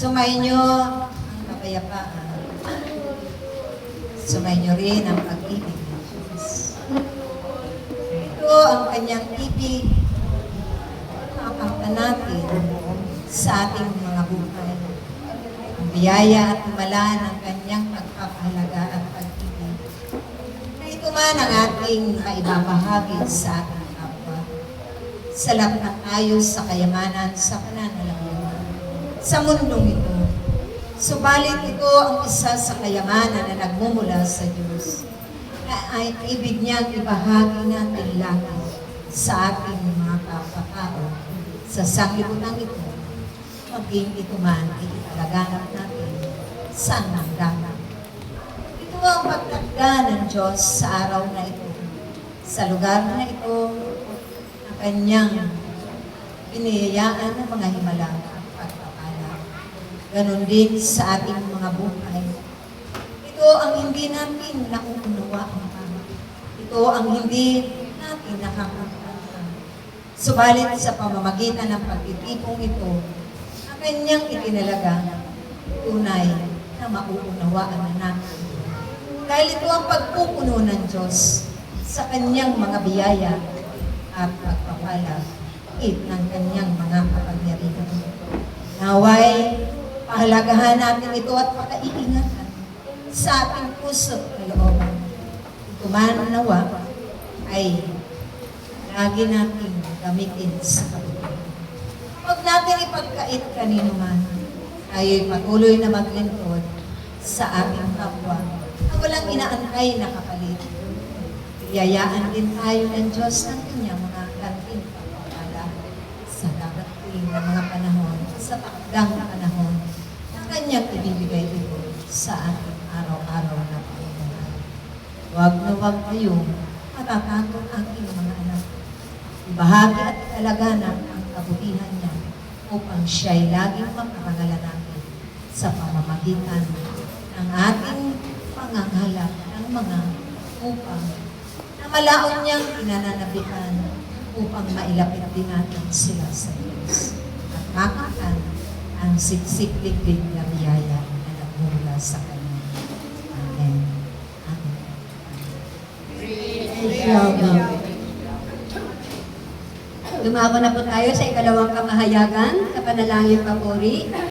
Sumainyo ang kapayapaan. Sumainyo rin ang pag-ibig ng Diyos. Ito ang kanyang ibig makakita natin sa ating mga buhay. Ang biyaya at himala ng kanyang pagpapahalaga at pag-ibig. Na ito man ang ating maibabahagi sa ating kapwa. Sa lahat ng ayos sa kayamanan sa pananalaman sa mundong ito. Subalit ito ang isa sa kayamanan na nagmumula sa Diyos. Na ay ibig niyang ibahagi natin lagi sa ating mga kapwa-tao sa sanglibutan ito, maging ito man ay italaganap natin sa nangganan. Ito ang pagtagda ng Diyos sa araw na ito, sa lugar na ito, na kanyang piniyayaan ng mga himala at pagpapala. Ganon din sa ating mga buhay. Ito ang hindi natin nauunawaan. Ito ang hindi natin nakakakita. Subalit sa pamamagitan ng pagtitipong ito, ang kanyang itinalaga, tunay na mauunawaan na natin. Dahil ito ang pagpupuno ng Diyos sa kanyang mga biyaya at pagpapala ng kanyang mga kapangyarihan. Naway, pahalagahan natin ito at pakaiingatan sa ating puso at kalooban. Ito man nawa ay lagi natin gamitin sa kabutihan. Huwag natin ipagkait kanino man. Tayo'y patuloy na maglingkod sa ating kapwa na walang inaantay na kapalit. Iyayaan din tayo ng Diyos ng kanyang mga kanting pagpapala sa darating na mga panahon, sa takdang na panahon na kanyang ibibigay ito sa ating araw-araw na pamumuhay. Huwag na huwag kayong matatakot aking mga anak. Ibahagi at italaganan ang kabutihan niya upang siya'y laging makarangalan natin sa pamamagitan ng ating panganghalap ng mga upang na malaon niyang pinananabikan upang mailapit din natin sila sa Diyos at makakan ang siksik-liklik na biyaya na nagmula sa Kanya. Amen. Amen. Amen. Dumako na po tayo sa ikalawang kamahayagan, kapanalangin papuri.